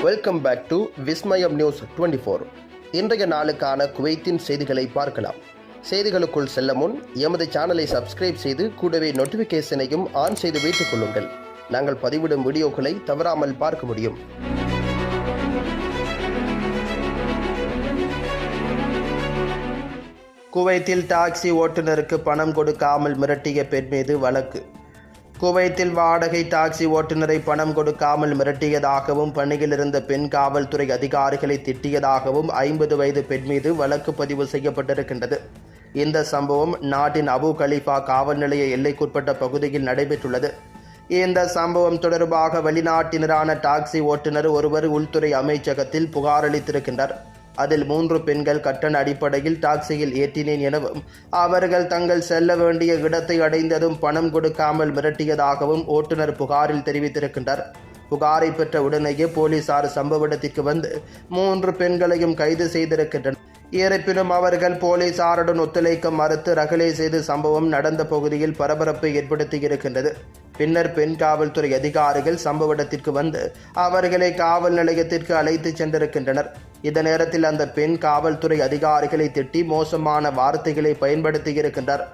Welcome back to Vismayam news 24. இன்றைய நாளுக்கான குவைத்தின் செய்திகளை பார்க்கலாம். செய்திகளுக்குள் செல்ல முன் எமது சேனலை சப்ஸ்கிரைப் செய்து கூடவே நோட்டிஃபிகேஷனையும் ஆன் செய்து வைத்துக் கொள்ளுங்கள். நாங்கள் பதிவிடும் வீடியோக்களை தவறாமல் பார்க்க முடியும். குவைத்தில் டாக்ஸி ஓட்டுநருக்கு பணம் கொடுக்காமல் மிரட்டிய பெண் மீது வழக்கு. குவைத்தில் வாடகை டாக்ஸி ஓட்டுநரை பணம் கொடுக்காமல் மிரட்டியதாகவும் பணியில் இருந்த பெண் காவல்துறை அதிகாரிகளை திட்டியதாகவும் 50 வயது பெண் மீது வழக்கு பதிவு செய்யப்பட்டிருக்கின்றது. இந்த சம்பவம் நாட்டின் அபு கலிஃபா காவல் நிலைய எல்லைக்குட்பட்ட பகுதியில் நடைபெற்றுள்ளது. இந்த சம்பவம் தொடர்பாக வெளிநாட்டினரான டாக்ஸி ஓட்டுநர் ஒருவர் உள்துறை அமைச்சகத்தில் புகார் அளித்திருக்கின்றார். அதில் 3 பெண்கள் கட்டண அடிப்படையில் டாக்ஸியில் ஏற்றினேன் எனவும் அவர்கள் தங்கள் செல்ல வேண்டிய இடத்தை அடைந்ததும் பணம் கொடுக்காமல் மிரட்டியதாகவும் ஓட்டுநர் புகாரில் தெரிவித்திருக்கின்றார். புகாரை பெற்ற உடனேயே போலீசார் சம்பவ இடத்திற்கு வந்து 3 பெண்களையும் கைது செய்திருக்கின்றனர். இருப்பினும் அவர்கள் போலீசாருடன் ஒத்துழைக்க மறுத்து ரகளை செய்து சம்பவம் நடந்த பகுதியில் பரபரப்பை ஏற்படுத்தியிருக்கின்றது. பின்னர் பெண் காவல்துறை அதிகாரிகள் சம்பவ இடத்திற்கு வந்து அவர்களை காவல் நிலையத்திற்கு அழைத்து சென்றிருக்கின்றனர். இந்த நேரத்தில் அந்த பெண் காவல்துறை அதிகாரிகளை திட்டி மோசமான வார்த்தைகளை பயன்படுத்தியிருக்கின்றார்.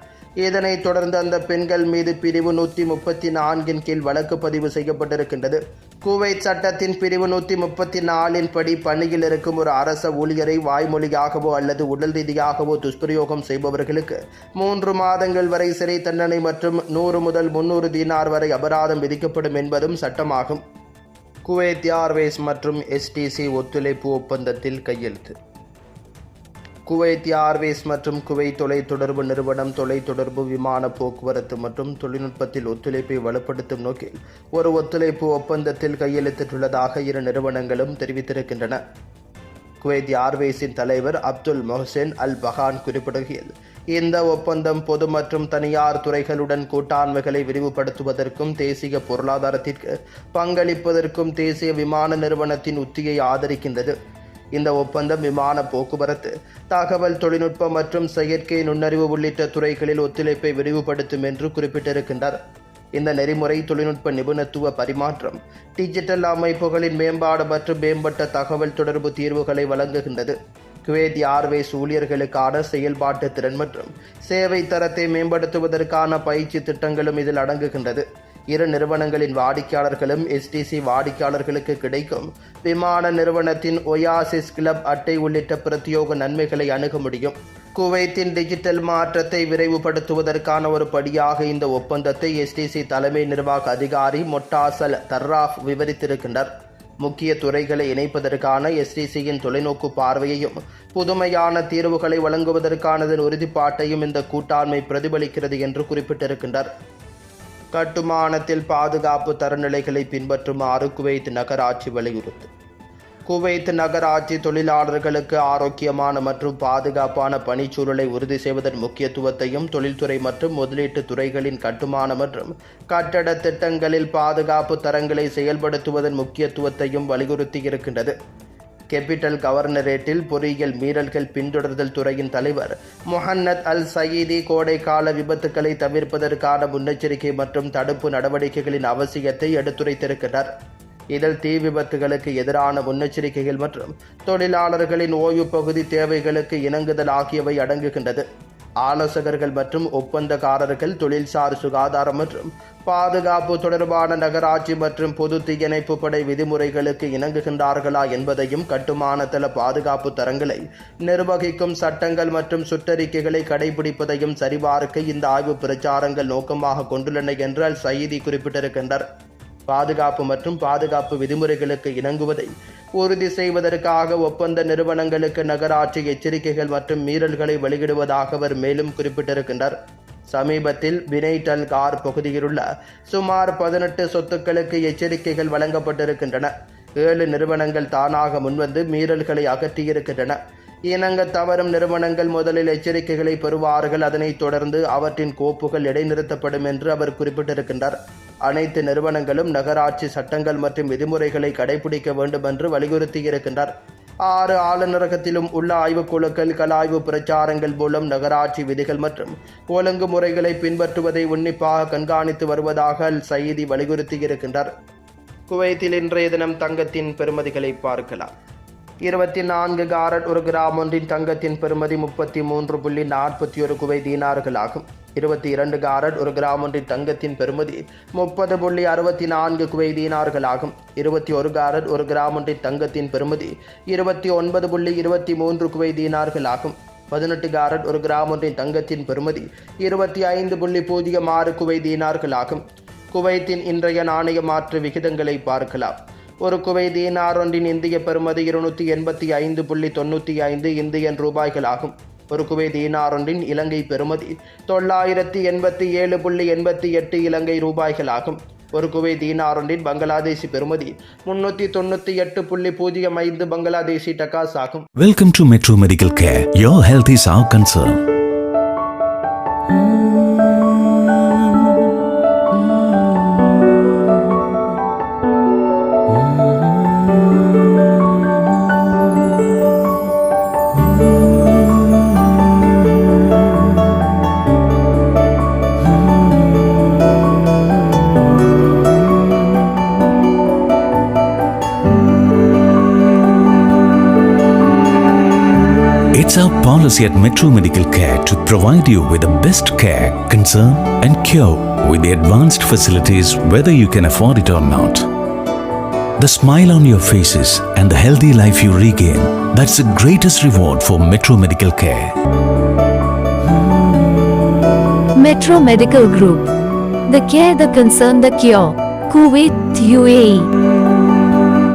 இதனைத் தொடர்ந்து அந்த பெண்கள் மீது பிரிவு 134 கீழ் வழக்கு பதிவு செய்யப்பட்டிருக்கின்றது. குவைத் சட்டத்தின் பிரிவு 134 படி பணியில் இருக்கும் ஒரு அரச ஊழியரை வாய்மொழியாகவோ அல்லது உடல் ரீதியாகவோ துஷ்பிரயோகம் செய்பவர்களுக்கு 3 மாதங்கள் வரை சிறை தண்டனை மற்றும் 100 முதல் 300 தீனார் வரை அபராதம் விதிக்கப்படும் என்பதும் சட்டமாகும். குவைத் ஏர்வேஸ் மற்றும் எஸ்டிசி ஒத்துழைப்பு ஒப்பந்தத்தில் கையெழுத்து. குவைத் ஏர்வேஸ் மற்றும் குவைத் தொலைத்தொடர்பு நிறுவனம் தொலைத்தொடர்பு, விமான போக்குவரத்து மற்றும் தொழில்நுட்பத்தில் ஒத்துழைப்பை வலுப்படுத்தும் நோக்கில் ஒரு ஒத்துழைப்பு ஒப்பந்தத்தில் கையெழுத்திட்டுள்ளதாக இரு நிறுவனங்களும் தெரிவித்திருக்கின்றன. குவைத் ஏர்வேஸின் தலைவர் அப்துல் மொஹ்சென் அல் பஹான் குறிப்பிடுகையில், இந்த ஒப்பந்தம் பொது மற்றும் தனியார் துறைகளுடன் கூட்டாண்மைகளை விரிவுபடுத்துவதற்கும் தேசிய பொருளாதாரத்திற்கு பங்களிப்பதற்கும் தேசிய விமான நிறுவனத்தின் உத்தியை ஆதரிக்கின்றது. இந்த ஒப்பந்தம் விமான போக்குவரத்து, தகவல் தொழில்நுட்பம் மற்றும் செயற்கை நுண்ணறிவு உள்ளிட்ட துறைகளில் ஒத்துழைப்பை விரிவுபடுத்தும் என்று குறிப்பிட்டிருக்கின்றார். இந்த நெறிமுறை தொழில்நுட்ப நிபுணத்துவ பரிமாற்றம், டிஜிட்டல் அமைப்புகளின் மேம்பாடு மற்றும் மேம்பட்ட தகவல் தொடர்பு தீர்வுகளை வழங்குகின்றது. குவைத் ஏர்வேஸ் ஊழியர்களுக்கான செயல்பாட்டு திறன் மற்றும் சேவை தரத்தை மேம்படுத்துவதற்கான பயிற்சி திட்டங்களும் இதில் அடங்குகின்றது. இரு நிறுவனங்களின் வாடிக்கையாளர்களும் எஸ்டிசி வாடிக்கையாளர்களுக்கு கிடைக்கும் விமான நிறுவனத்தின் ஒயாசிஸ் கிளப் அட்டை உள்ளிட்ட பிரத்யேக நன்மைகளை அணுக முடியும். குவைத்தின் டிஜிட்டல் மாற்றத்தை விரைவுபடுத்துவதற்கான ஒரு படியாக இந்த ஒப்பந்தத்தை எஸ்டிசி தலைமை நிர்வாக அதிகாரி மொட்டாசல் தர்ராஃப் விவரித்திருக்கின்றார். முக்கிய துறைகளை இணைப்பதற்கான எஸ்டிசியின் தொலைநோக்கு பார்வையையும் புதுமையான தீர்வுகளை வழங்குவதற்கானதன் உறுதிப்பாட்டையும் இந்த கூட்டாண்மை பிரதிபலிக்கிறது என்று குறிப்பிட்டிருக்கின்றார். கட்டுமானத்தில் பாதுகாப்பு தரநிலைகளை பின்பற்றுமாறு குவைத் நகராட்சி வலியுறுத்து. குவைத் நகராட்சி தொழிலாளர்களுக்கு ஆரோக்கியமான மற்றும் பாதுகாப்பான பணிச்சூழலை உறுதி செய்வதன் முக்கியத்துவத்தையும் தொழில்துறை மற்றும் முதலீட்டு துறைகளின் கட்டுமான மற்றும் கட்டட திட்டங்களில் பாதுகாப்பு தரங்களை செயல்படுத்துவதன் முக்கியத்துவத்தையும் வலியுறுத்தியிருக்கின்றது. கேபிட்டல் கவர்னரேட்டில் பொறியியல் மீறல்கள் பின்தொடர்தல் துறையின் தலைவர் முஹன்னத் அல் சயீதி கோடைக்கால விபத்துக்களை தவிர்ப்பதற்கான முன்னெச்சரிக்கை மற்றும் தடுப்பு நடவடிக்கைகளின் அவசியத்தை எடுத்துரைத்திருக்கிறார். இதில் தீ விபத்துகளுக்கு எதிரான முன்னெச்சரிக்கைகள் மற்றும் தொழிலாளர்களின் ஓய்வு பகுதி தேவைகளுக்கு இணங்குதல் ஆகியவை அடங்குகின்றது. ஆலோசகர்கள் மற்றும் ஒப்பந்தக்காரர்கள் தொழில்சார் சுகாதாரம் மற்றும் பாதுகாப்பு தொடர்பான நகராட்சி மற்றும் பொது தீயணைப்பு படை விதிமுறைகளுக்கு இணங்குகின்றார்களா என்பதையும், கட்டுமானத்தள பாதுகாப்பு தரங்களை நிர்வகிக்கும் சட்டங்கள் மற்றும் சுற்றறிக்கைகளை கடைபிடிப்பதையும் சரிபார்க்க இந்த ஆய்வு பிரச்சாரங்கள் நோக்கமாக கொண்டுள்ளன என்று அல் சயீதி குறிப்பிட்டிருக்கின்றார். பாதுகாப்பு மற்றும் பாதுகாப்பு விதிமுறைகளுக்கு இணங்குவதை உறுதி செய்வதற்காக ஒப்பந்த நிறுவனங்களுக்கு நகராட்சி எச்சரிக்கைகள் மற்றும் மீறல்களை வெளியிடுவதாக அவர் மேலும் குறிப்பிட்டிருக்கின்றார். சமீபத்தில் பினைட் அல் கார் பகுதியிலுள்ள சுமார் 18 சொத்துக்களுக்கு எச்சரிக்கைகள் வழங்கப்பட்டிருக்கின்றன. 7 நிறுவனங்கள் தானாக முன்வந்து மீறல்களை அகற்றியிருக்கின்றன. இணங்க தவறும் நிறுவனங்கள் முதலில் எச்சரிக்கைகளை பெறுவார்கள். அதனைத் தொடர்ந்து அவற்றின் கோப்புகள் இடைநிறுத்தப்படும் என்று அவர் குறிப்பிட்டிருக்கின்றார். அனைத்து நிறுவனங்களும் நகராட்சி சட்டங்கள் மற்றும் விதிமுறைகளை கடைபிடிக்க வேண்டும் என்று வலியுறுத்தியிருக்கின்றார். 6 ஆளுநரகத்திலும் உள்ள ஆய்வுக்குழுக்கள் கலாய்வு பிரச்சாரங்கள் மூலம் நகராட்சி விதிகள் மற்றும் ஒழுங்குமுறைகளை பின்பற்றுவதை உன்னிப்பாக கண்காணித்து வருவதாக அல் சயீதி வலியுறுத்தியிருக்கின்றார். குவைத்தில் இன்றைய தினம் தங்கத்தின் பெறுமதிகளை பார்க்கலாம். 24 காரட் ஒரு கிராம் ஒன்றின் தங்கத்தின் பெறுமதி 33.41 குவைத் தீனார்களாகும். 22 காரட் ஒரு கிராம் ஒன்றின் தங்கத்தின் பெறுமதி 30.64 குவைத் தீனார்களாகும். 21 காரட் ஒரு கிராம் ஒன்றின் தங்கத்தின் பெறுமதி 29.23 குவைத் தீனார்களாகும். 18 காரட் ஒரு கிராம் ஒன்றின் தங்கத்தின் பெறுமதி 25.06 குவைத் தீனார்களாகும். குவைத்தின் இன்றைய நாணய மாற்று விகிதங்களை பார்க்கலாம். ஒரு குவைத் தீனார் ஒன்றின் இந்திய பெறுமதி 285.95 இந்தியன் ரூபாய்களாகும். ஒரு குவைத் தீனார் ஒன்றின் இலங்கை பெறுமதி 987.88 இலங்கை ரூபாய்களாகும். ஒரு குவைத் தீனார் ஒன்றின் பங்களாதேசி பெறுமதி 398.05 பங்களாதேசி டக்காஸ் ஆகும். Welcome to Metro Medical Care. Your health is our concern. It's our policy at Metro Medical Care to provide you with the best care, concern and cure with the advanced facilities whether you can afford it or not. The smile on your faces and the healthy life you regain, that's the greatest reward for Metro Medical Care. Metro Medical Group. The care, the concern, the cure. Kuwait, UAE.